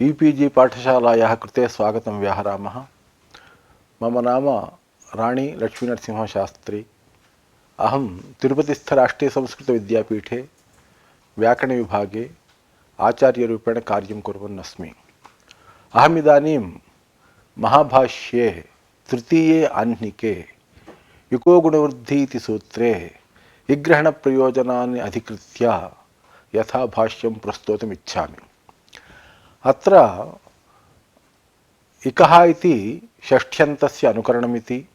E-PG पाठशालायाः कृते स्वागतं व्याहरामः। मम नाम राणी लक्ष्मीनरसिंहशास्त्री। अहं तिरुपतिस्थ राष्ट्रीयसंस्कृतविद्यापीठे व्याकरणविभागे आचार्यरूपेण कार्यं कुर्वन् अस्मि। अहमिदानीं महाभाष्ये तृतीये आह्निके युको गुणवृद्धि इति सूत्रे विग्रहणप्रयोजनानि अधिकृत्य यथा भाष्यं प्रस्तोतुमिच्छामि। अत्र इकः इति षष्ठ्यन्तस्य अनुकरणमिति,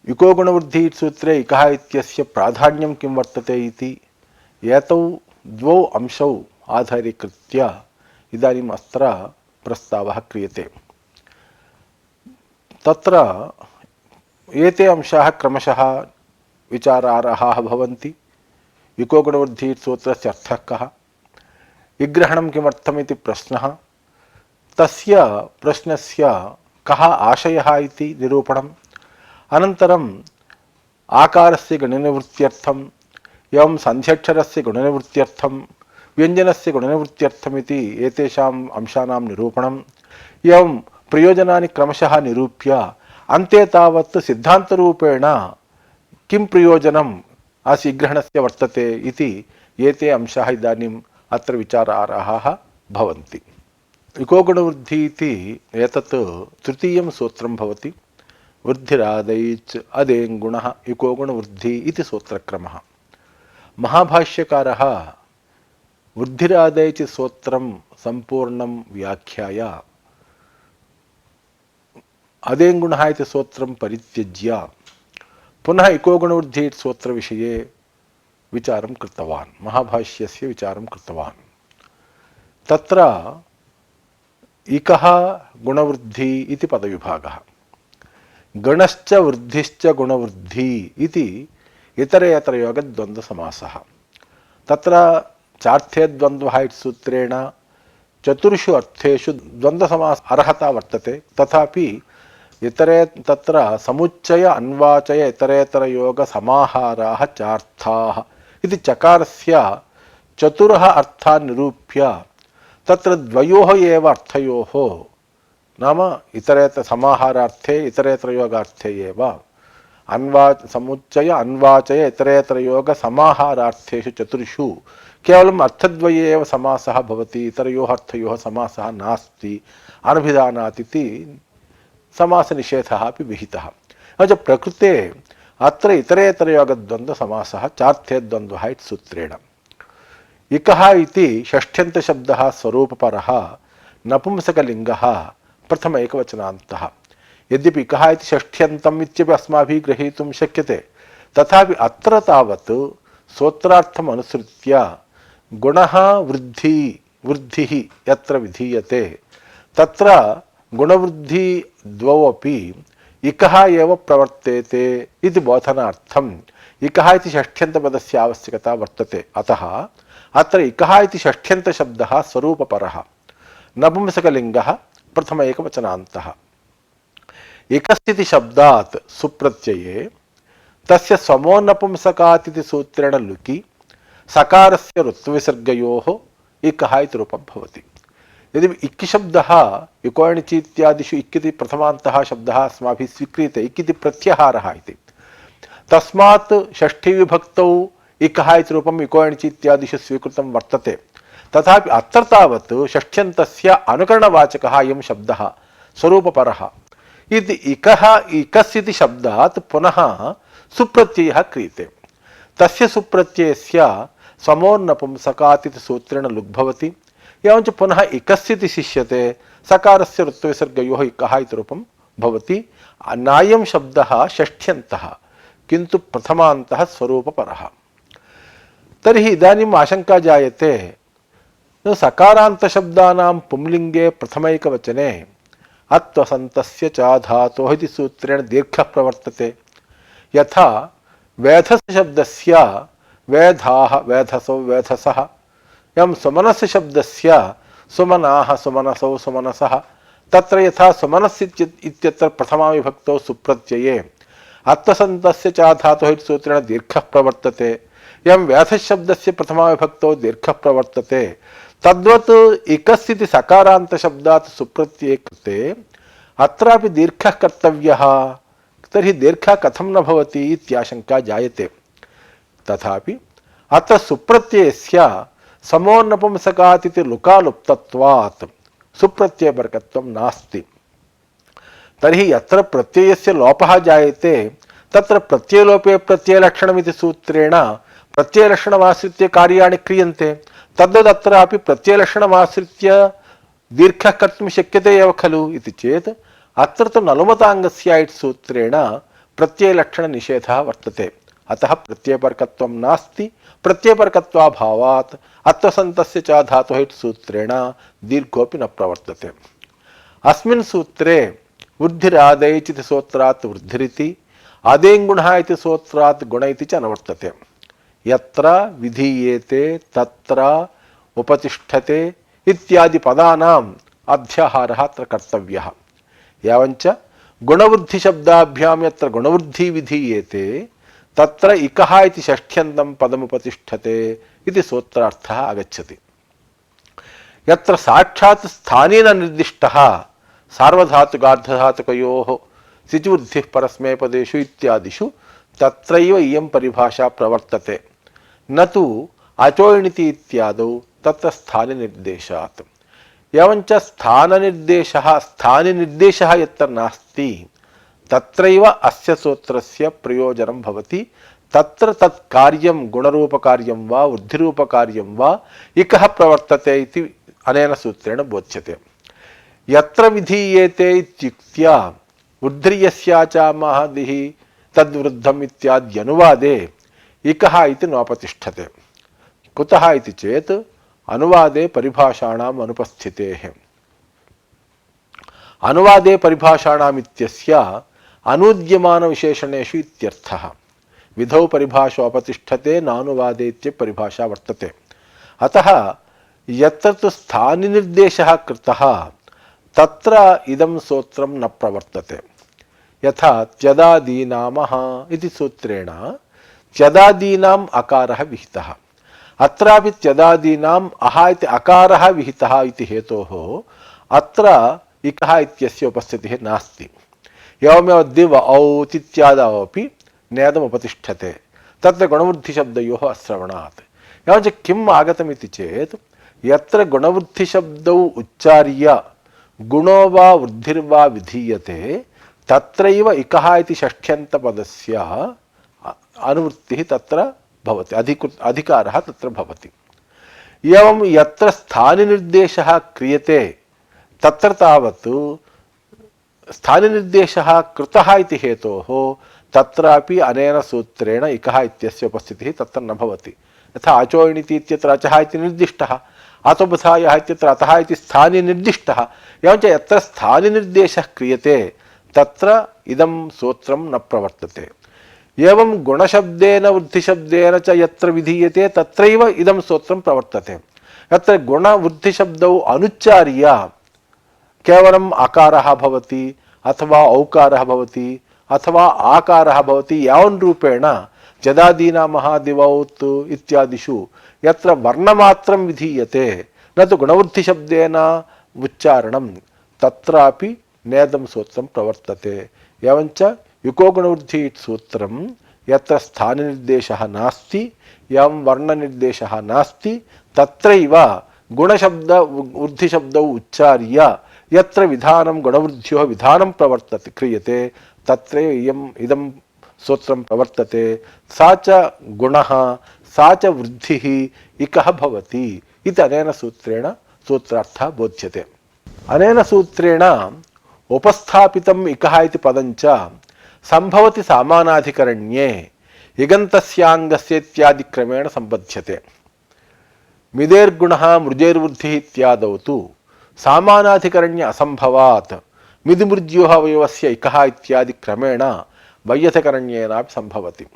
युको गुणवृद्धि सूत्रे इकः इत्यस्य प्राधान्यं किं वर्तते इति एतौ द्वौ अंशौ आधारीकृत्य इदानीम् अत्र प्रस्तावः क्रियते। तत्र एते अंशाः क्रमशः विचारार्हाः भवन्ति। युको गुणवृद्धि सूत्रस्य अर्थः कः, विग्रहणं किमर्थमिति प्रश्नः, तस्य प्रश्नस्य कः आशयः इति निरूपणम्, अनन्तरम् आकारस्य गुणनिवृत्त्यर्थम्, एवं सन्ध्यक्षरस्य गुणनिवृत्त्यर्थं, व्यञ्जनस्य गुणनिवृत्त्यर्थमिति एतेषाम् अंशानां निरूपणम्, एवं प्रयोजनानि क्रमशः निरूप्य अन्ते तावत् सिद्धान्तरूपेण किं प्रयोजनम् अस्य विग्रहणस्य वर्तते इति एते अंशाः इदानीम् अत्र विचारार्हाः भवन्ति। युको गुणवृद्धि इति एतत् तृतीयं सूत्रं भवति। वृद्धिरादैश्च अदेङ्गुणः युको गुणवृद्धि इति सूत्रक्रमः। महाभाष्यकारः वृद्धिरादैश्च सूत्रं सम्पूर्णं व्याख्याय अदेङ्गुणः इति सूत्रं परित्यज्य पुनः युको गुणवृद्धि सूत्रविषये विचारं कृतवान्, महाभाष्यस्य विचारं कृतवान्। तत्र इकः गुणवृद्धि इति पदविभागः, गणश्च वृद्धिश्च गुणवृद्धि इति इतरेतरयोगद्वन्द्वसमासः। तत्र चार्थे द्वन्द्वः इति सूत्रेण चतुर्षु अर्थेषु द्वन्द्वसमास अर्हता वर्तते। तथापि इतरे तत्र समुच्चय अन्वाचय इतरेतरयोगसमाहाराः चार्थाः इति चकारस्य चतुरः अर्थान् निरूप्य तत्र द्वयोः एव अर्थयोः, नाम इतरेतर समाहारार्थे इतरेतरयोगार्थे एव समुच्चय अन्वाचय इतरेतरयोगसमाहारार्थेषु चतुर्षु केवलम् अर्थद्वये एव समासः भवति, इतरयोः अर्थयोः समासः नास्ति, अनभिधानात् इति समासनिषेधः अपि विहितः। प्रकृते अत्र इतरेतरयोगद्वन्द्वसमासः चार्थे द्वन्द्वः इति सूत्रेण। इकः इति षष्ठ्यन्तशब्दः स्वरूपपरः नपुंसकलिङ्गः प्रथम एकवचनान्तः। यद्यपि इकः इति षष्ठ्यन्तम् इत्यपि अस्माभिः ग्रहीतुं शक्यते, तथापि अत्र तावत् सूत्रार्थम् अनुसृत्य गुणः वृद्धिः यत्र विधीयते तत्र गुणवृद्धि द्वौ अपि इकः एव प्रवर्तेते इति बोधनार्थम् इकः इति षष्ठ्यन्तपदस्य आवश्यकता वर्तते। अतः अत्र इकः इति षष्ठ्यन्तशब्दः स्वरूपपरः नपुंसकलिङ्गः प्रथम एकवचनान्तः। इकस्थिति शब्दात् सुप्रत्यये तस्य समो नपुंसकात् इति सूत्रेण लुकि सकारस्य ऋत्वविसर्गयोः इकः इति रूपं भवति। यदि इक् शब्दः युकोणिचि इत्यादिषु इक् इति प्रथमान्तः शब्दः अस्माभिः स्वीक्रियते, इक् इति प्रत्याहारः इति, तस्मात् षष्ठीविभक्तौ इकः इति रूपं युकोणिचि इत्यादिषु स्वीकृतं वर्तते। तथापि अत्र तावत् षष्ठ्यन्तस्य अनुकरणवाचकः अयं शब्दः स्वरूपपरः इति इकः इकस्यति शब्दात् पुनः सुप्रत्ययः क्रियते। तस्य सुप्रत्ययस्य समोन्नपुंसकात् इति सूत्रेण लुग् भवति। एवञ्च पुनः इकस्यति शिष्यते, सकारस्य ऋत्वविसर्गयोः इकः इति रूपं भवति। नायं शब्दः षष्ठ्यन्तः किन्तु प्रथमान्तः स्वरूपपरः। तर्हि इदानीम् आशंका जायते, सकारान्तशब्दानां पुंलिङ्गे प्रथमैकवचने अत्वसन्तस्य च धातोः इति सूत्रेण दीर्घः प्रवर्तते। यथा वेधस्य शब्दस्य वेधाः वेधसौ वेधसः, एवं सुमनस्य शब्दस्य सुमनाः सुमनसौ सुमनसः, तत्र यथा सुमनस्य इत्यत्र प्रथमा विभक्तौ सुप्रत्यये अत्वसन्तस्य च धातोः इति सूत्रेण दीर्घः प्रवर्तते। एवं व्याधशब्दस्य प्रथमा विभक्तौ दीर्घः प्रवर्तते। तद्वत् इकस्सिति सकारान्तशब्दात् सुप्रत्यये कृते अत्रापि दीर्घः कर्तव्यः, तर्हि दीर्घः कथं न भवति इत्याशंका जायते। तथापि अत्र सुप्रत्ययस्य समोन्नपुंसकात् इति लुकालुप्तत्वात् सुप्रत्ययपरकत्वं नास्ति। तर्हि यत्र प्रत्ययस्य लोपः जायते तत्र प्रत्ययलोपे प्रत्ययलक्षणमिति सूत्रेण प्रत्ययलक्षणमाश्रित्य कार्याणि क्रियन्ते। तद्वदत्रापि प्रत्ययलक्षणमाश्रित्य दीर्घः कर्तुं शक्यते एव खलु इति चेत् अत्र तु नलुमताङ्गस्य इति सूत्रेण प्रत्ययलक्षणनिषेधः वर्तते। अतः प्रत्ययपरकत्वं नास्ति। प्रत्ययपरकत्वाभावात् अत्वसन्तस्य च धातुः इति सूत्रेण दीर्घोऽपि न प्रवर्तते। अस्मिन् सूत्रे वृद्धिरादैच् इति सूत्रात् वृद्धिरिति, आदेङ्गुणः इति सूत्रात् गुण इति च न वर्तते। यत्र विधीयेते तत्र उपतिष्ठते इत्यादि पदानाम् अध्याहारः अत्र कर्तव्यः। एवञ्च गुणवृद्धिशब्दाभ्यां यत्र गुणवृद्धि विधीयेते तत्र इकः इति षष्ठ्यन्तं पदमुपतिष्ठते इति सूत्रार्थः आगच्छति। यत्र साक्षात् स्थानेन निर्दिष्टः सार्वधातुकार्धधातुकयोः सिचुवृद्धिः परस्मैपदेषु इत्यादिषु तत्रैव इयं परिभाषा प्रवर्तते, न तु अचोयणिति इत्यादौ तत्र स्थाननिर्देशात्। एवञ्च स्थाननिर्देशः यत्र नास्ति तत्रैव अस्य सूत्रस्य प्रयोजनं भवति। तत्र तत् कार्यं गुणरूपकार्यं वा वृद्धिरूपकार्यं वा इकः प्रवर्तते इति अनेन सूत्रेण बोध्यते। यत्र विधीयेते इत्युक्त्या वृद्धिर्यस्याचा महदिः तद्वृद्धम् इत्याद्यनुवादे इकः इति नोपतिष्ठते। कुतः इति चेत् अनुवादे परिभाषाणाम् अनुपस्थितेः। अनुवादे परिभाषाणाम् इत्यस्य अनूद्यमानविशेषणेषु इत्यर्थः। विधौ परिभाषोपतिष्ठते नानुवादे इति परिभाषा वर्तते। अतः यत्र तु स्थानिनिर्देशः कृतः तत्र इदं सूत्रं न प्रवर्तते। यथा त्यदादीनामः इति सूत्रेण त्यदादीनाम् अकारः विहितः। अत्रापि त्यदादीनाम् अह इति अकारः विहितः इति हेतोः अत्र इकः इत्यस्य उपस्थितिः नास्ति। एवमेव दिव औत् इत्यादवपि नेदमुपतिष्ठते तत्र गुणवृद्धिशब्दयोः अश्रवणात्। एवञ्च किम् आगतमिति चेत् यत्र गुणवृद्धिशब्दौ उच्चार्य गुणो वा वृद्धिर्वा विधीयते तत्रैव इकः इति षष्ठ्यन्तपदस्य अनुवृत्तिः तत्र भवति, अधिकारः तत्र भवति। एवं यत्र स्थानिनिर्देशः क्रियते तत्र तावत् स्थानिनिर्देशः कृतः इति हेतोः तत्रापि अनेन सूत्रेण इकः इत्यस्य उपस्थितिः तत्र न भवति। यथा अचोयणिति इत्यत्र अचः इति निर्दिष्टः, अतोबधायः इत्यत्र अतः इति स्थानिनिर्दिष्टः। एवञ्च यत्र स्थानिनिर्देशः क्रियते तत्र इदं सूत्रं न प्रवर्तते। एवं गुणशब्देन वृद्धिशब्देन च यत्र विधीयते तत्रैव इदं सूत्रं प्रवर्तते। यत्र गुणवृद्धिशब्दौ अनुच्चार्य केवलम् अकारः भवति अथवा औकारः भवति अथवा आकारः भवति, यावन् रूपेण जदादीनामः दिवौत् इत्यादिषु यत्र वर्णमात्रं विधीयते न तु गुणवृद्धिशब्देन उच्चारणं तत्रापि नेदं सूत्रं प्रवर्तते। एवञ्च युको गुणवृद्धि सूत्रं यत्र स्थाननिर्देशः नास्ति एवं वर्णनिर्देशः नास्ति तत्रैव गुणशब्द वृद्धिशब्दौ उच्चार्य यत्र विधानं गुणवृद्ध्योः विधानं प्रवर्तते क्रियते तत्रैव इदं सूत्रं प्रवर्तते। सा च गुणः सा च वृद्धिः इकः भवति इति अनेन सूत्रेण सूत्रार्थः बोध्यते। अनेन सूत्रेण उपस्थापितम् इकः इति पदञ्च संभवति सामानाधिकरण्ये इगन्तस्याङ्गस्य इत्यादि क्रमेण सम्बध्यते। मिदेर्गुणः मृजेर्वृद्धिः इत्यादौ तु सामानाधिकरण्य असम्भवात् मिदिमृज्योः अवयवस्य इकः इत्यादि क्रमेण वैयथकरण्येनापि सम्भवति।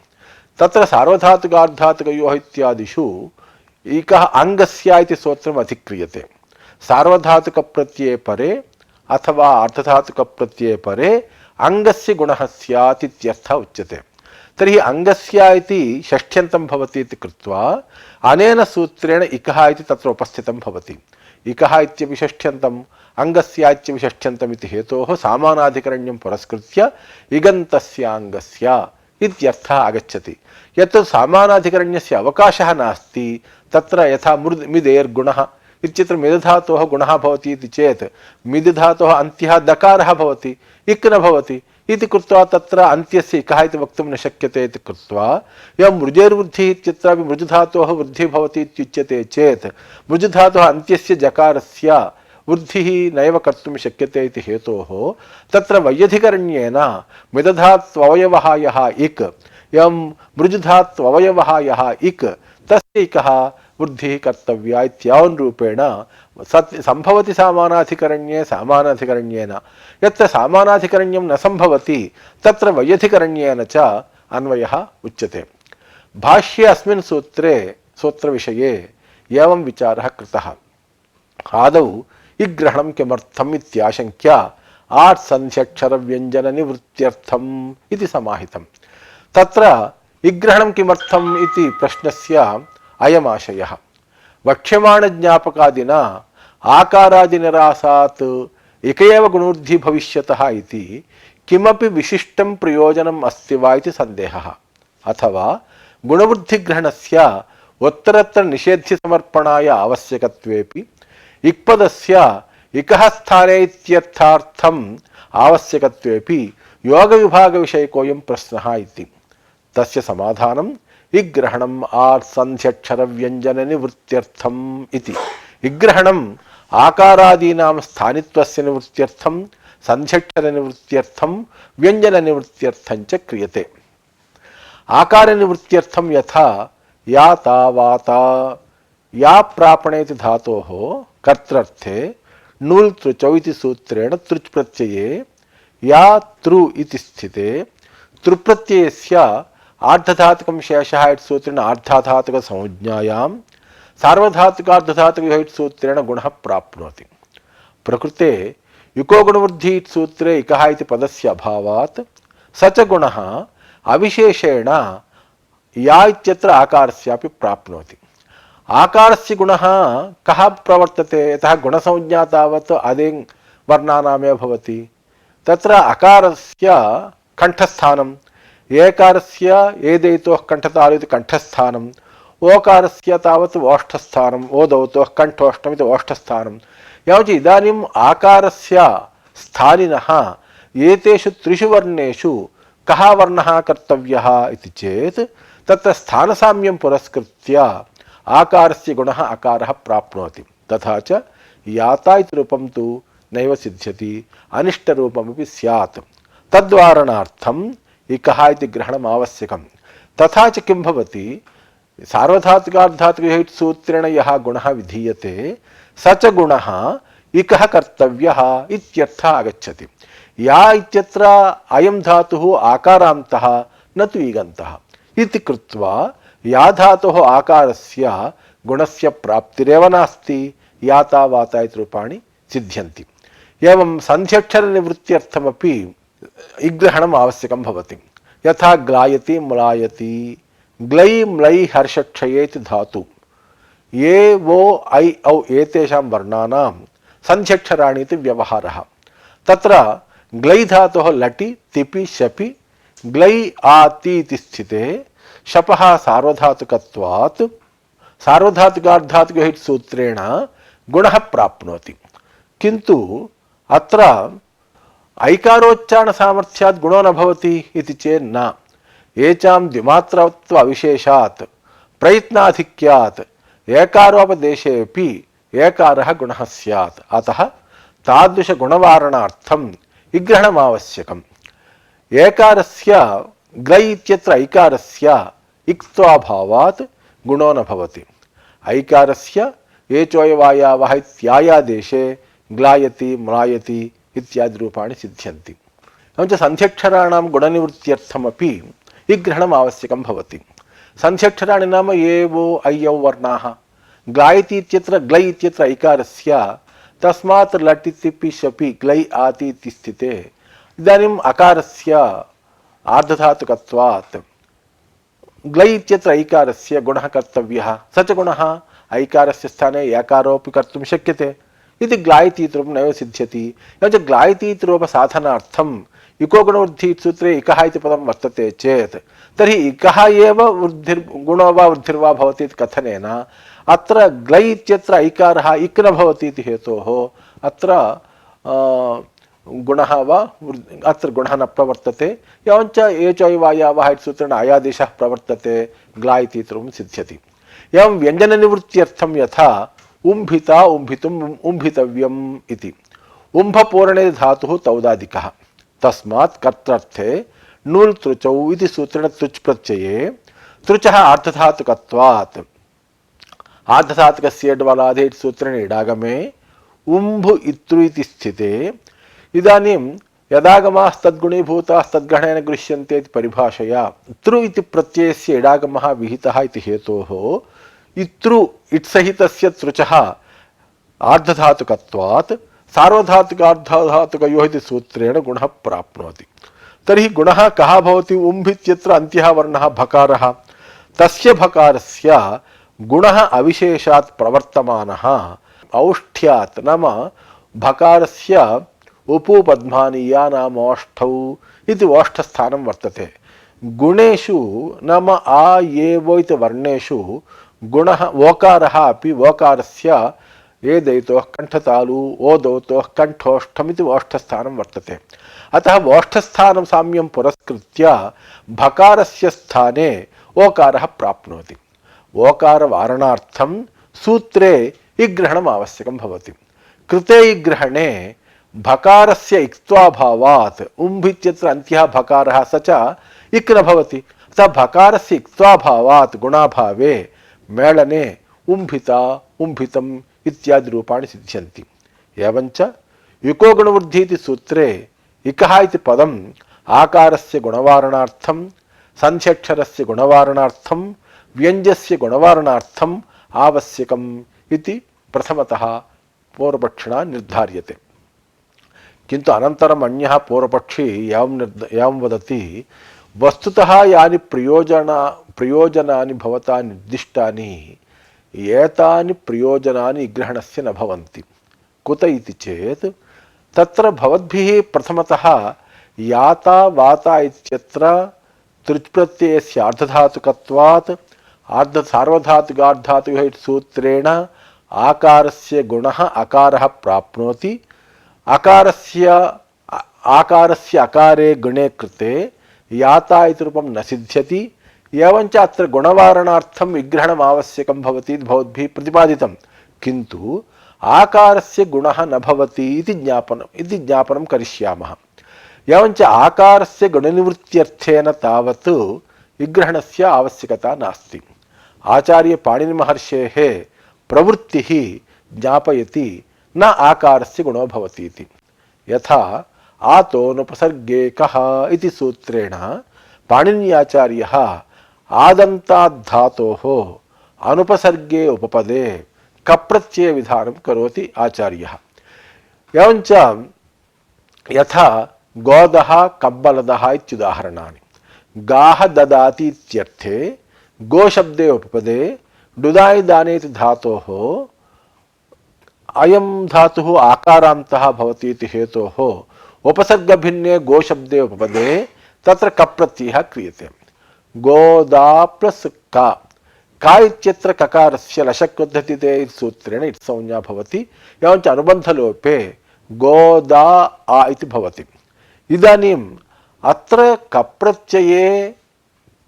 तत्र सार्वधातुकार्धधातुकयोः इत्यादिषु इकः अङ्गस्य इति सूत्रम् अधिक्रियते। सार्वधातुकप्रत्यये परे अथवा अर्धधातुकप्रत्यये परे अङ्गस्य गुणः स्यात् इत्यर्थः उच्यते। तर्हि अङ्गस्य इति षष्ठ्यन्तं भवति इति कृत्वा अनेन सूत्रेण इकः इति तत्र उपस्थितं भवति। इकः इत्यपि षष्ठ्यन्तम् अङ्गस्य इत्यपि षष्ठ्यन्तम् इति हेतोः सामानाधिकरण्यं पुरस्कृत्य इगन्तस्याङ्गस्य इत्यर्थः आगच्छति। यत् सामानाधिकरण्यस्य अवकाशः नास्ति तत्र यथा मिदेर्गुणः इत्यत्र मिदधातोः गुणः भवति इति चेत् मिदधातोः अन्त्यः दकारः भवति, इक् न भवति इति कृत्वा तत्र अन्त्यस्य इकः इति वक्तुं न शक्यते इति कृत्वा एवं मृजेर्वृद्धिः इत्यत्रापि मृजुधातोः वृद्धिः भवति इत्युच्यते चेत् मृजुधातोः अन्त्यस्य जकारस्य वृद्धिः नैव कर्तुं शक्यते इति हेतोः तत्र वैयधिकरण्येन मिदधात्ववयवः यः इक् एवं मृजुधात्ववयवः यः इक् तस्य इकः वृद्धिः कर्तव्या इत्यावन् रूपेण संभवति सामानाधिकरण्ये सामानाधिकरण्येन यत्र सामानाधिकरण्यं न संभवति तत्र वैयधिकरण्येन च अन्वयः उच्यते। भाष्ये अस्मिन् सूत्रविषये एवं विचारः कृतः। आदौ इग्रहणं किमर्थम् इत्याशङ्क्य आट्सन्ध्यक्षरव्यञ्जननिवृत्त्यर्थम् इति समाहितम्। तत्र इग्रहणं किमर्थम् इति प्रश्नस्य अयमाशयः। वक्ष्यमाणज्ञापकादिना आकारादिनिरासात् एक एव गुणवृद्धिः भविष्यतः इति किमपि विशिष्टं प्रयोजनम् अस्ति वा इति सन्देहः, अथवा गुणवृद्धिग्रहणस्य उत्तरत्र निषेध्यसमर्पणाय आवश्यकत्वेपि इक्पदस्य इकः स्थाने इत्यर्थार्थम् आवश्यकत्वेपि योगविभागविषयकोऽयं प्रश्नः इति। तस्य समाधानम् इग्रहणम् आर्सन्ध्यक्षरव्यञ्जननिवृत्त्यर्थम् इति। इग्रहणम् आकारादीनां स्थानित्वस्य निवृत्त्यर्थं सन्ध्यक्षरनिवृत्त्यर्थं व्यञ्जननिवृत्त्यर्थं च क्रियते। आकारनिवृत्त्यर्थं यथा या ता वाता या प्रापणेति धातोः कर्तृर्थे नूल् तृचौ इति सूत्रेण तृच् प्रत्यये या तृ इति स्थिते तृप्रत्ययस्य आर्धधातुकं शेषः इति सूत्रेण आर्धधातुकसंज्ञायां सार्वधातुकार्धधातुकयोः इति सूत्रेण गुणः प्राप्नोति। प्रकृते युको गुणवृद्धि इति सूत्रे इकः इति पदस्य अभावात् स च गुणः अविशेषेण या इत्यत्र आकारस्यापि प्राप्नोति। आकारस्य गुणः कः प्रवर्तते? यतः गुणसंज्ञा तावत् आदिङ् वर्णानामेव भवति। तत्र अकारस्य कण्ठस्थानम्, एकारस्य एदैतोः कण्ठतालु इति कण्ठस्थानम्, ओकारस्य तावत् ओष्ठस्थानम्, ओदौतोः कण्ठोष्ठम् इति ओष्ठस्थानम्। एवञ्च इदानीम् आकारस्य स्थानिनः एतेषु त्रिषु वर्णेषु कः वर्णः कर्तव्यः इति चेत् तत्र स्थानसाम्यं पुरस्कृत्य आकारस्य गुणः अकारः प्राप्नोति। तथा च याता इति रूपं तु नैव सिद्ध्यति, अनिष्टरूपमपि स्यात्। तद्वारणार्थम् इकः इति ग्रहणम् आवश्यकम्। तथा च किं भवति? सार्वधातुकार्धधातुकयोः इति सूत्रेण यः गुणः विधीयते स च गुणः इकः कर्तव्यः इत्यर्थः आगच्छति। या इत्यत्र अयं धातुः आकारान्तः न तु इगन्तः इति कृत्वा या धातोः आकारस्य गुणस्य प्राप्तिरेव नास्ति, याता वाता इति रूपाणि सिद्ध्यन्ति। एवं सन्ध्यक्षरनिवृत्त्यर्थमपि इग्रहणम् आवश्यकं भवति। यथा ग्लायति म्लायति, ग्लै म्लै हर्षक्षये इति धातु, ये वो ऐ औ एतेषां वर्णानां सन्ध्यक्षराणि इति व्यवहारः। तत्र ग्लै धातोः लटि तिपि शपि ग्लै आति इति स्थिते शपः सार्वधातुकत्वात् सार्वधातुकार्धधातुकयोः इति सूत्रेण गुणः प्राप्नोति। किन्तु अत्र ऐकारोच्चारणसामर्थ्यात् गुणो न भवति इति चेन्न। येषां द्विमात्रत्व अविशेषात् प्रयत्नाधिक्यात् एकारोपदेशेऽपि एकारः गुणः स्यात्। अतः तादृशगुणवारणार्थम् इग्रहणम् आवश्यकम्। एकारस्य ग्लै इत्यत्र ऐकारस्य इक्त्वाभावात् गुणो न भवति। ऐकारस्य एचोयवायावः इत्यायादेशे ग्लायति म्लायति इत्यादि रूपाणि सिद्ध्यन्ति। एवञ्च सन्ध्यक्षराणां गुणनिवृत्त्यर्थमपि इग्रहणम् आवश्यकं भवति। सन्ध्यक्षराणि नाम ये वो ऐ औ वर्णाः। ग्लायति इत्यत्र ग्लै इत्यत्र ऐकारस्य तस्मात् लटि तिपि शपि ग्लै आति इति स्थिते इदानीम् अकारस्य आर्धधातुकत्वात् ग्लै इत्यत्र ऐकारस्य गुणः कर्तव्यः, स च गुणः ऐकारस्य स्थाने यकारोऽपि कर्तुं शक्यते इति ग्लायतीतिरूपं नैव सिद्ध्यति। एवञ्च ग्लायतीतिरूपसाधनार्थं इको गुणवृद्धि सूत्रे इकः इति पदं वर्तते चेत् तर्हि इकः एव गुणो वा वृद्धिर्वा भवति इति कथनेन अत्र ग्लै इत्यत्र ऐकारः इक् न भवति इति हेतोः अत्र गुणः वा अत्र गुणः न प्रवर्तते। एवञ्च एचैवायावः इति सूत्रेण अयादेशः प्रवर्तते, ग्ला इति रूपं सिद्ध्यति। एवं व्यञ्जननिवृत्त्यर्थं यथा उम्भिता उम्भितुम् उम्भितव्यम् इति उम्भपूरणे धातुः तौदादिकः, तस्मात् कर्तृर्थे नूल् तृचौ इति सूत्रेण तृच् प्रत्यये तृचः आर्धधातुकत्वात् आर्धधातुकस्य ड्वलादे इति सूत्रेण इडागमे उम्भु इतृ इति स्थिते इदानीं यदागमास्तद्गुणीभूतास्तद्ग्रहणेन गृह्यन्ते इति परिभाषया तृ इति प्रत्ययस्य इडागमः विहितः इति हेतोः इतृ इत्सहितस्य तृचः आर्धधातुकत्वात् सार्वधातुकार्धधातुकयोः इति सूत्रेण गुणः प्राप्नोति। तर्हि गुणः कः भवति? उम्भित्यत्र अन्त्यः वर्णः भकारः, तस्य भकारस्य गुणः अविशेषात् प्रवर्तमानः औष्ठ्यात्, नाम भकारस्य उपपद्मानीया नाम ओष्ठौ इति ओष्ठस्थानं वर्तते। गुणेषु नाम आ ये वो इति वर्णेषु गुणः ओकारः अपि ओकारस्य एदैतोः कण्ठतालु ओदौतोः कण्ठोष्ठम् इति ओष्ठस्थानं वर्तते। अतः ओष्ठस्थानं साम्यं पुरस्कृत्य भकारस्य स्थाने ओकारः प्राप्नोति। ओकारवारणार्थं सूत्रे इग्रहणम् आवश्यकं भवति। कृते इग्रहणे भकारस्य इक्त्वाभावात् उम्भित्यत्र अन्त्यः भकारः स च इक् न भवति। अतः भकारस्य इक्त्वाभावात् गुणाभावे मेलने उम्भिता उम्भितम् इत्यादि रूपाणि सिद्ध्यन्ति। एवञ्च युको गुणवृद्धि इति सूत्रे इकः इति पदम् आकारस्य गुणवारणार्थं, संध्यक्षरस्य गुणवारणार्थं, व्यञ्जस्य गुणवारणार्थम् आवश्यकम् इति प्रथमतः पूर्वपक्षिणा निर्धार्यते। किन्तु अनन्तरम् अन्यः पूर्वपक्षी एवं वदति, वस्तुतः यानि प्रयोजनानि भवता निर्दिष्टानि एतानि प्रयोजनानि ग्रहणस्य न भवन्ति। कुत इति चेत् तत्र भवद्भिः प्रथमतः याता वाता इत्यत्र तृच्प्रत्ययस्य आर्धधातुकत्वात् सार्वधातुकार्धधातुकः इति सूत्रेण आकारस्य गुणः अकारः प्राप्नोति। आकारस्य अकारे गुणे कृते याता इति रूपं न सिद्ध्यति। एवञ्च अत्र गुणवारणार्थं विग्रहणम् आवश्यकं भवति इति भवद्भिः प्रतिपादितं, किन्तु आकारस्य गुणः न भवति इति ज्ञापनं करिष्यामः। एवञ्च आकारस्य गुणनिवृत्त्यर्थेन तावत् विग्रहणस्य आवश्यकता नास्ति। आचार्य पाणिनिमहर्षेः प्रवृत्तिः ज्ञापयति न आकारस्य गुणो भवति इति। यथा आतोनुपसर्गे कः इति सूत्रेण पाणिन्याचार्यः आदन्ताद्धातोः अनुपसर्गे उपपदे कप्रत्यय विधानं करोति आचार्यः। एवञ्च यथा गोदः कब्बलदः इत्युदाहरणानि। गाः ददाति इत्यर्थे गोशब्दे उपपदे डुदायि दानेति धातोः अयं धातुः आकारान्तः भवति इति हेतोः उपसर्गभिन्ने गोशब्दे उपपदे तत्र कप्रत्ययः क्रियते। गोदा प्लस् का इत्यत्र ककारस्य लशक्वद्धतिते इति सूत्रेण इत्संज्ञा भवति। एवञ्च अनुबन्धलोपे गोदा आ इति भवति। इदानीम् अत्र कप्रत्यये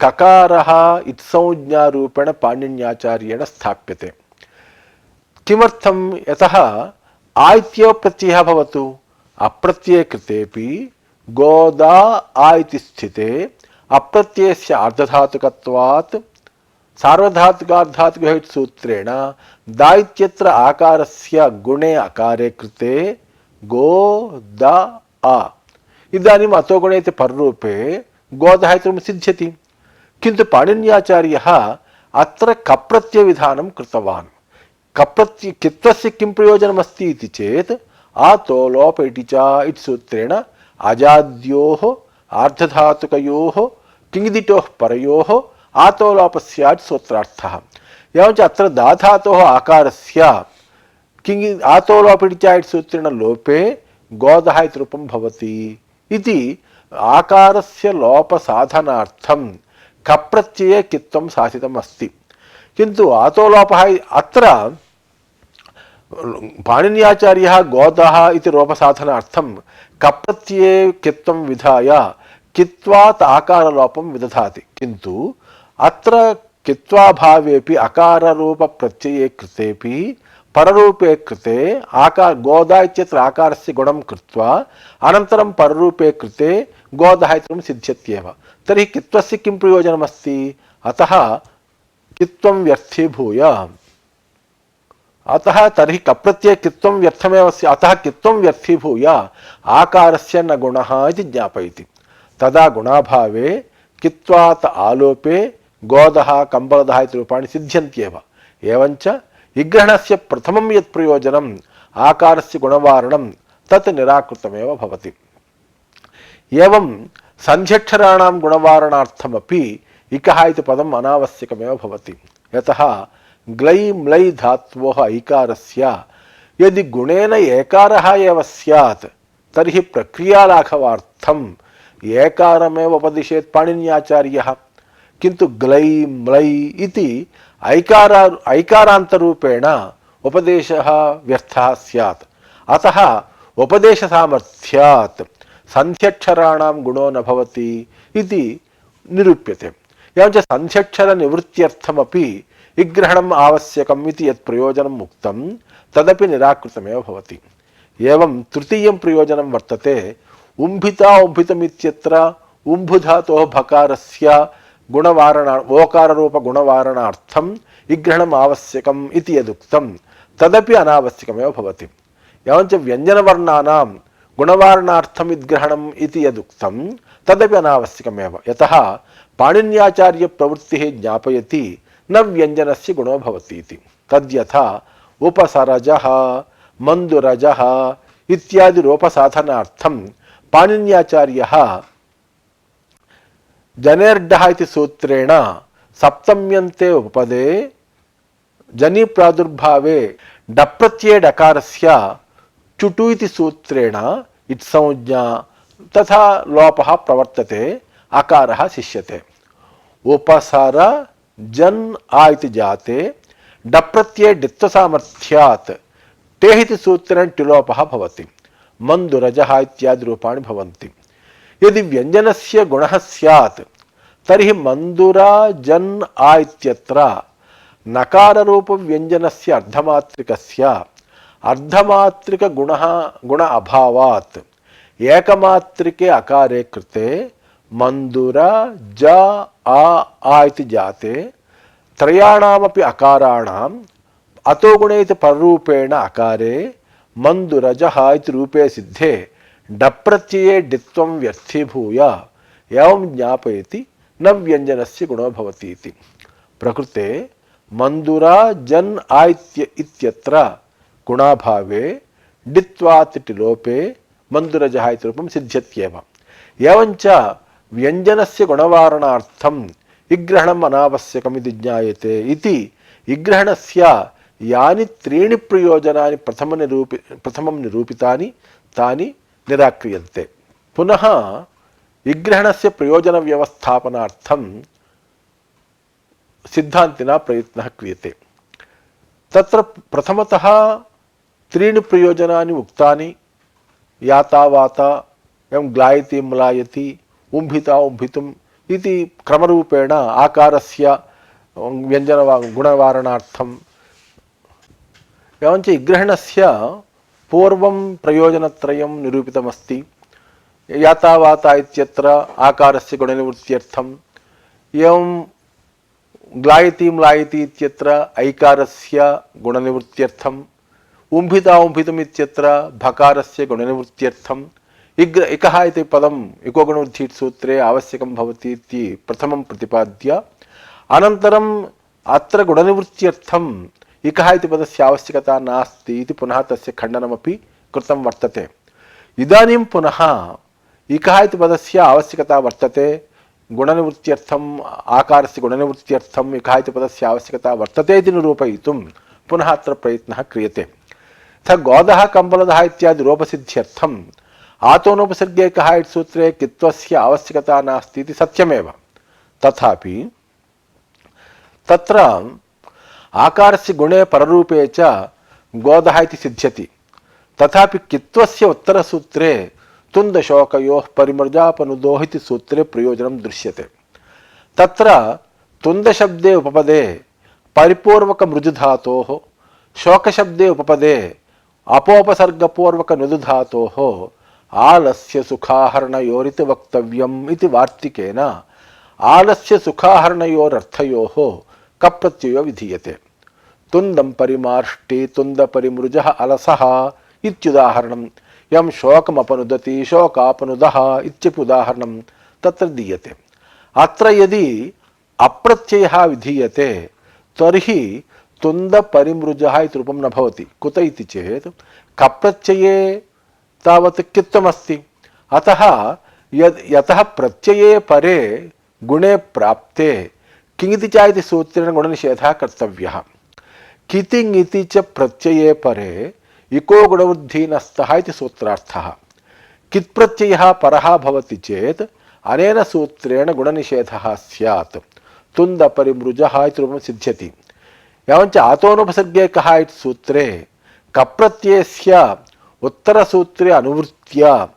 ककारः इत्संज्ञारूपेण पाणिन्याचार्येण स्थाप्यते। किमर्थं? यतः आ इत्येव प्रत्ययः भवतु, अप्रत्यये कृतेपि गोदा आ इति स्थिते अप्रत्ययस्य आर्धधातुकत्वात् सार्वधातुकार्धधातुकः इति सूत्रेण दा इत्यत्र आकारस्य गुणे अकारे कृते गोदा आ। इदानीम् अतो गुणे इति पररूपे गोदः इति सिद्ध्यति, किन्तु पाणिन्याचार्यः अत्र कप्रत्ययविधानं कृतवान्। कित्वस्य किं प्रयोजनमस्ति इति चेत् आतो लोप इति च इति सूत्रेण अजाद्योः आर्धधातुकयोः किङिदिटोः परयोः आतोलोपस्यात् सूत्रार्थः। एवञ्च अत्र धाधातोः आकारस्य किं आतोलोपिडिचायट् सूत्रेण लोपे गोदः इति रूपं भवति इति आकारस्य लोपसाधनार्थं कप्रत्यये कित्वं साधितम् अस्ति। किन्तु आतोलोपः अत्र पाणिन्याचार्यः गोदः इति लोपसाधनार्थं कप्रत्यये कित्वं विधाय कित्वात् आकारलोपं विदधाति। किन्तु अत्र कित्वाभावेपि अकाररूपप्रत्यये कृतेपि पररूपे कृते गोदा इत्यत्र आकारस्य गुणं कृत्वा अनन्तरं पररूपे कृते गोदः इति सिद्ध्यत्येव। तर्हि कित्वस्य किं प्रयोजनमस्ति? अतः कित्वं व्यर्थीभूय अतः तर्हि कप्रत्यये कित्वं व्यर्थमेव स्यात्। अतः कित्वं व्यर्थीभूय आकारस्य न गुणः इति ज्ञापयति। तदा गुणाभावे कित्वात् आलोपे गोदः कम्बलदः इति रूपाणि सिद्ध्यन्त्येव। एवञ्च विग्रहणस्य प्रथमं यत् प्रयोजनम् आकारस्य गुणवारणं तत् निराकृतमेव भवति। एवं सन्ध्यक्षराणां गुणवारणार्थमपि इकः इति पदम् अनावश्यकमेव भवति। यतः ग्लै म्लै धात्वोः ऐकारस्य यदि गुणेन एकारः एव स्यात् तर्हि प्रक्रियालाघवार्थम् एकारमेव उपदिशेत् पाणिन्याचार्यः। किन्तु ग्लै म्लै इति ऐकारान्तरूपेण उपदेशः व्यर्थः स्यात्। अतः उपदेशसामर्थ्यात् सन्ध्यक्षराणां गुणो न भवति इति निरूप्यते। एवञ्च सन्ध्यक्षरनिवृत्त्यर्थमपि विग्रहणम् आवश्यकम् इति यत् प्रयोजनम् उक्तं तदपि निराकृतमेव भवति। एवं तृतीयं प्रयोजनं वर्तते उम्भिता उम्भितमित्यत्र उम्भुधातोः भकारस्य गुणवारण ओकाररूपगुणवारणार्थं विग्रहणम् आवश्यकम् इति यदुक्तं तदपि अनावश्यकमेव भवति। एवञ्च व्यञ्जनवर्णानां गुणवारणार्थं विग्रहणम् इति यदुक्तं तदपि अनावश्यकमेव। यतः पाणिन्याचार्यप्रवृत्तिः ज्ञापयति न व्यञ्जनस्य गुणो भवति इति। तद्यथा उपसरजः मन्दुरजः इत्यादि रूपसाधनार्थं पाणिन्याचार्यः जनेर्डः इति सूत्रेण सप्तम्यन्ते उपपदे जनि प्रादुर्भावे डप्रत्यये डकारस्य चुटु इति सूत्रेण इत्संज्ञा तथा लोपः प्रवर्तते, अकारः शिष्यते। उपसर जन् आ इति जाते डप्रत्यये डित्वसामर्थ्यात् टेः इति सूत्रेण टिलोपः भवति। मन्दुरजः इत्यादि रूपाणि भवन्ति। यदि व्यञ्जनस्य गुणः स्यात् तर्हि मन्दुरा जन् आ इत्यत्र नकाररूप व्यञ्जनस्य अर्धमात्रिकस्य गुण अभावात् एकमात्रिके अकारे कृते मन्दुरा ज आ इति जाते त्रयाणामपि अकाराणाम् अतो गुणे इति पररूपेण अकारे मन्दुरजः इति रूपे सिद्धे डप्रत्यये डित्वं व्यर्थीभूय एवं ज्ञापयति न व्यञ्जनस्य गुणो भवति इति। प्रकृते मन्दुरा जन् आ इत्यत्र गुणाभावे डित्वात् टिलोपे मन्दुरजः इति रूपं सिद्ध्यत्येव। एवञ्च व्यञ्जनस्य गुणवारणार्थं विग्रहणम् अनावश्यकमिति ज्ञायते इति विग्रहणस्य यानि त्रीणि प्रयोजनानि प्रथमं निरूपितानि तानि निराक्रियन्ते। पुनः विग्रहणस्य प्रयोजनव्यवस्थापनार्थं सिद्धान्तिना प्रयत्नः क्रियते। तत्र प्रथमतः त्रीणि प्रयोजनानि उक्तानि याता वाता एवं ग्लायति म्लायति उम्भिता उम्भितुम् इति क्रमरूपेण आकारस्य व्यञ्जन गुणवारणार्थम्। एवञ्च विग्रहणस्य पूर्वं प्रयोजनत्रयं निरूपितमस्ति। याता वाता इत्यत्र आकारस्य गुणनिवृत्त्यर्थम्, एवं ग्लायति म्लायति इत्यत्र ऐकारस्य गुणनिवृत्त्यर्थम्, उम्भिता उम्भितम् इत्यत्र भकारस्य गुणनिवृत्त्यर्थम्, इकः इति पदम् इकोगुणवृद्धिट् सूत्रे आवश्यकं भवति इति प्रथमं प्रतिपाद्य, अनन्तरम् अत्र गुणनिवृत्त्यर्थम् इकः इति पदस्य आवश्यकता नास्ति इति पुनः तस्य खण्डनमपि कृतं वर्तते। इदानीं पुनः इकः इति पदस्य आवश्यकता वर्तते गुणनिवृत्त्यर्थम आकारस्य गुणनिवृत्त्यर्थम इकः इति पदस्य आवश्यकता वर्तते इति निरूपयितुं पुनः अत्र प्रयत्नः क्रियते। यथा गोदः कम्बलदः इत्यादि रूपसिद्ध्यर्थम आतोनुपसर्गे कः इति सूत्रे कित्वस्य आवश्यकता नास्ति इति सत्यमेव, तथापि तत्र आकारस्य गुणे पररूपे च गोदः इति सिद्ध्यति। तथापि कित्वस्य उत्तरसूत्रे तुन्दशोकयोः परिमृजापनुदोः इति सूत्रे प्रयोजनं दृश्यते। तत्र तुन्दशब्दे उपपदे परिपूर्वकमृजुधातोः, शोकशब्दे उपपदे अपोपसर्गपूर्वक नुदुधातोः आलस्य सुखाहरणयोरिति वक्तव्यम् इति वार्तिकेन आलस्य सुखाहरणयोरर्थयोः कप्रत्ययो विधीयते। तुन्दं परिमार्ष्टि तुन्द परिमृजः अलसः इत्युदाहरणं, यं शोकमपनुदति शोकापनुदः इत्यपि उदाहरणं तत्र दीयते। अत्र यदि अप्रत्ययः विधीयते तर्हि तुन्द परिमृजः इति रूपं न भवति। कुत इति चेत् कप्रत्यये तावत् कित्वमस्ति, अतः यतः प्रत्यये परे गुणे प्राप्ते किङिति च इति सूत्रेण गुणनिषेधः कर्तव्यः। कितिङिति च प्रत्यये परे इको गुणवृद्धिनस्तः इति सूत्रार्थः। कित् प्रत्ययः परः भवति चेत् अनेन सूत्रेण गुणनिषेधः स्यात्। तुन्द परिमृजः इति रूपं सिद्ध्यति। एवञ्च आतोनुपसर्गे कः इति सूत्रे कप्रत्ययस्य उत्तरसूत्रे अनुवृत्त्या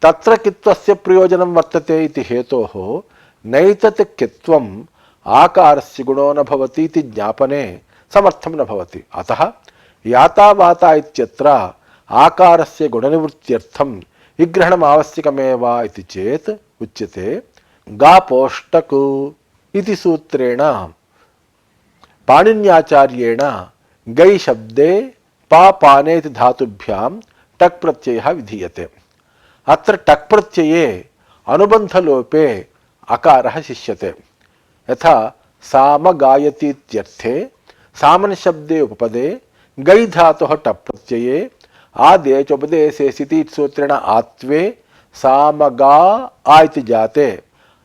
तत्र कित्वस्य प्रयोजनं वर्तते इति हेतोः नैतत् कित्वम् आकारस्य गुणो न भवति इति ज्ञापने समर्थं न भवति। अतः याता वाता इत्यत्र आकारस्य गुणनिवृत्त्यर्थं विग्रहणम् आवश्यकमेव इति चेत् उच्यते। गापोष्टक् इति सूत्रेण पाणिन्याचार्येण गै शब्दे पापाने इति धातुभ्यां टक् प्रत्ययः विधीयते। अत्र टक् प्रत्यये अनुबन्धलोपे अकारः शिष्यते। यथा साम गायति इत्यर्थे सामन शब्दे उपपदे गै धातुः टक् प्रत्यये आदेश उपदेशे स्थिति सूत्रेण आत्वे सामगा आ इति जाते।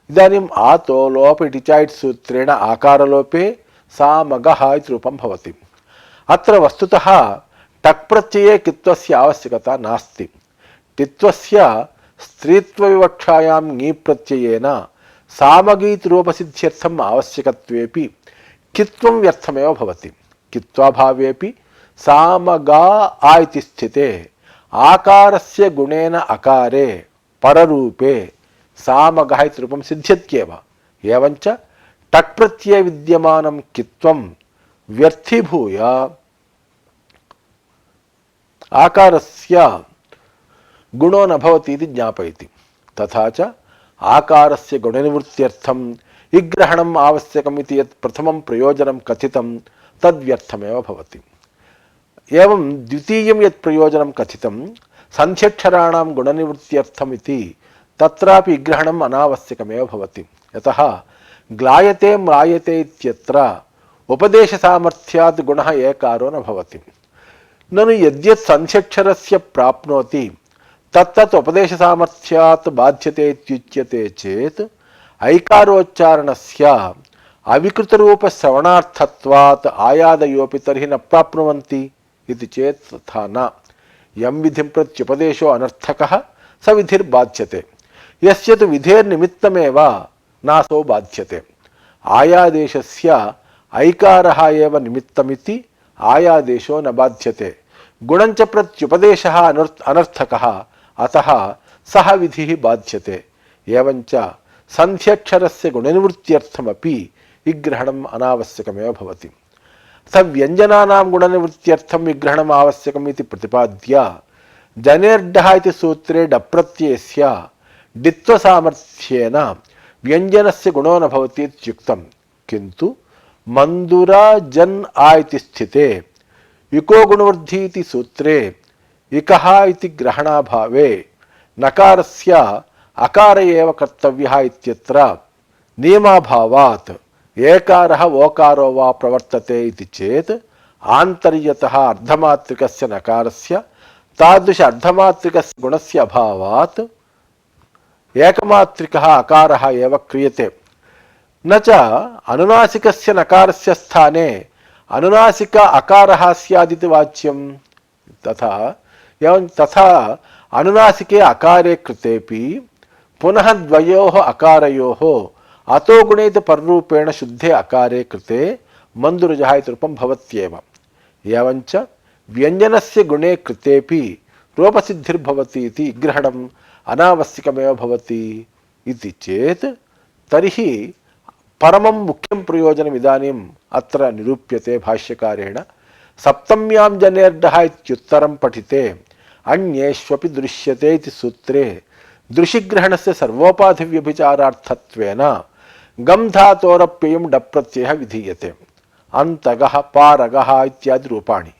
इदानीम् आतो लोप इति च सूत्रेण आकारलोपे सामगः इति रूपं भवति। अत्र वस्तुतः टक् प्रत्यये कित्वस्य आवश्यकता नास्ति। कित्वस्य स्त्रीत्वविवक्षायां ङी प्रत्ययेन सामगीति रूपसिद्ध्यर्थम् आवश्यकत्वेपि कित्वं व्यर्थमेव भवति। कित्वाभावेपि सामगा आ इति स्थिते आकारस्य गुणेन अकारे पररूपे सामगः इति रूपं सिद्ध्यत्येव। एवञ्च टक् प्रत्यये विद्यमानं कित्वं व्यर्थीभूय आकारस्य गुणो न भवति इति ज्ञापयति। तथा च आकारस्य गुणनिवृत्त्यर्थं विग्रहणम् आवश्यकम् इति यत् प्रथमं प्रयोजनं कथितं तद्व्यर्थमेव भवति। एवं द्वितीयं यत् प्रयोजनं कथितं संध्यक्षराणां गुणनिवृत्त्यर्थम् इति तत्रापि विग्रहणम् अनावश्यकमेव भवति। यतः ग्लायते म्लायते इत्यत्र उपदेशसामर्थ्यात् गुणः एकारो न भवति। ननु यद्यत् संध्यक्षरस्य प्राप्नोति तत्तत् उपदेशसामर्थ्यात् बाध्यते इत्युच्यते चेत् ऐकारोच्चारणस्य अविकृतरूपश्रवणार्थत्वात् आयादयोपि तर्हि न प्राप्नुवन्ति इति चेत् तथा न। यं विधिं प्रत्युपदेशो अनर्थकः स विधिर्बाध्यते, यस्य तु विधेर्निमित्तमेव नासो बाध्यते। आयादेशस्य ऐकारः एव निमित्तमिति आयादेशो न बाध्यते। गुणञ्च प्रत्युपदेशः अनर्थकः, अतः सः विधिः बाध्यते। एवञ्च संध्यक्षरस्य गुणनिवृत्त्यर्थमपि विग्रहणम् अनावश्यकमेव भवति। व्यञ्जनानां गुणनिवृत्त्यर्थं विग्रहणम् आवश्यकम् इति प्रतिपाद्य जनेर्डः इति सूत्रे डप्रत्ययस्य डित्वसामर्थ्येन व्यञ्जनस्य गुणो न भवति इत्युक्तं। किन्तु मन्दुरा जन् आ इति स्थिते इको गुणवृद्धि इति सूत्रे इकः इति ग्रहणाभावे नकारस्य अकार एव कर्तव्यः इत्यत्र नियमाभावात् एकारः ओकारो वा प्रवर्तते इति चेत् आन्तर्यतः अर्धमात्रिकस्य नकारस्य तादृश अर्धमात्रिकस्य गुणस्य अभावात् एकमात्रिकः अकारः एव क्रियते। न च अनुनासिकस्य नकारस्य स्थाने अनुनासिक अकारः स्यादिति वाच्यं। तथा अनुनासिके अकारे कृतेपि पुनः द्वयोः अकारयोः अतो गुणेति पररूपेण शुद्धे अकारे कृते मन्दुरुजः इति रूपं भवत्येव। एवञ्च व्यञ्जनस्य गुणे कृतेपि रूपसिद्धिर्भवति इति ग्रहणम् अनावश्यकमेव भवति इति चेत् तर्हि परमं मुख्यं प्रयोजनम् इदानीम् अत्र निरूप्यते भाष्यकारेण। सप्तम्यां जनेर्डः इत्युत्तरं पठिते अन्येष्वपि दृश्यते इति सूत्रे दृशिग्रहणस्य सर्वोपाधिव्यभिचारार्थत्वेन गम धातोरप्ययं डप्रत्ययः विधीयते। अंतगः पारगः इत्यादि रूपाणि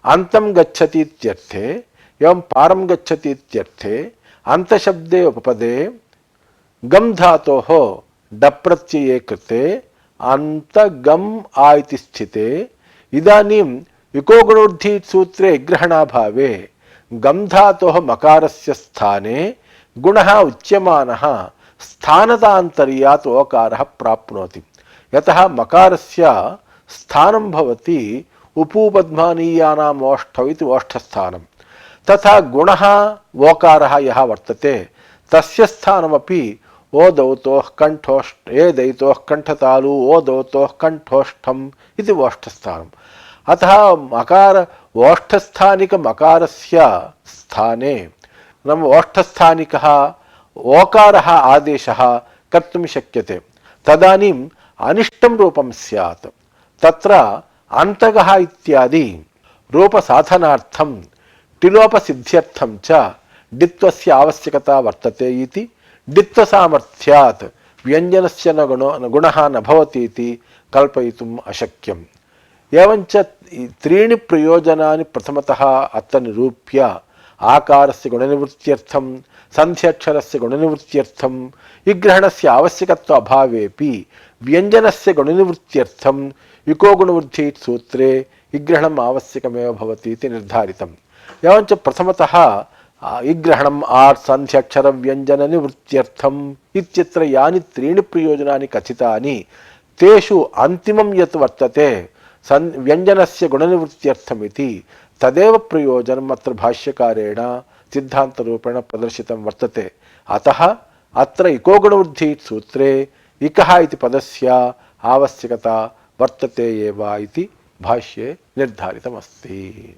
अंतं गच्छति इत्यर्थे एवं पारं गच्छति इत्यर्थे अंतशब्दे उपपदे गम धातोः डप्रत्यये कृते अंतगम आ इति स्थिते इदानीं विकोगुणोर्धी सूत्रे ग्रहणाभावे गम धातोः मकारस्य स्थाने गुणः उच्यमानः स्थानतान्तर्यात् ओकारः प्राप्नोति। यतः मकारस्य स्थानं भवति उपूपद्मानीयानाम् ओष्ठौ इति ओष्ठस्थानं। तथा गुणः ओकारः यः वर्तते तस्य स्थानमपि ओदौतोः कण्ठोष्ठ एदैतोः कण्ठतालु ओदौतोः कण्ठोष्ठम् इति ओष्ठस्थानम्। अतः मकार ओष्ठस्थानिक मकारस्य स्थाने नम ओष्ठस्थानिकः ओकारः आदेशः कर्तुं शक्यते। तदानीम् अनिष्टं रूपं स्यात्। तत्र अन्तगः इत्यादि रूपसाधनार्थं टिलोपसिद्ध्यर्थं च डित्वस्य आवश्यकता वर्तते इति डित्वसामर्थ्यात् व्यञ्जनस्य न गुणः न भवति इति कल्पयितुम् अशक्यम्। एवञ्च त्रीणि प्रयोजनानि प्रथमतः अत्र निरूप्य आकारस्य गुणनिवृत्त्यर्थं सन्ध्यक्षरस्य गुणनिवृत्त्यर्थं विग्रहणस्य आवश्यकत्व अभावेपि व्यञ्जनस्य गुणनिवृत्त्यर्थं विको गुणवृद्धि सूत्रे विग्रहणम् आवश्यकमेव भवति इति निर्धारितम्। एवञ्च प्रथमतः विग्रहणम् आर् सन्ध्यक्षर व्यञ्जन निवृत्त्यर्थम् इत्यत्र यानि त्रीणि प्रयोजनानि कथितानि तेषु अन्तिमं यत् वर्तते व्यञ्जनस्य गुणनिवृत्त्यर्थमिति तदेव प्रयोजनम् अत्र भाष्यकारेण सिद्धान्तरूपेण प्रदर्शितं वर्तते। अतः अत्र इको गुणवृद्धि सूत्रे इकः इति पदस्य आवश्यकता वर्तते एव इति भाष्ये निर्धारितमस्ति।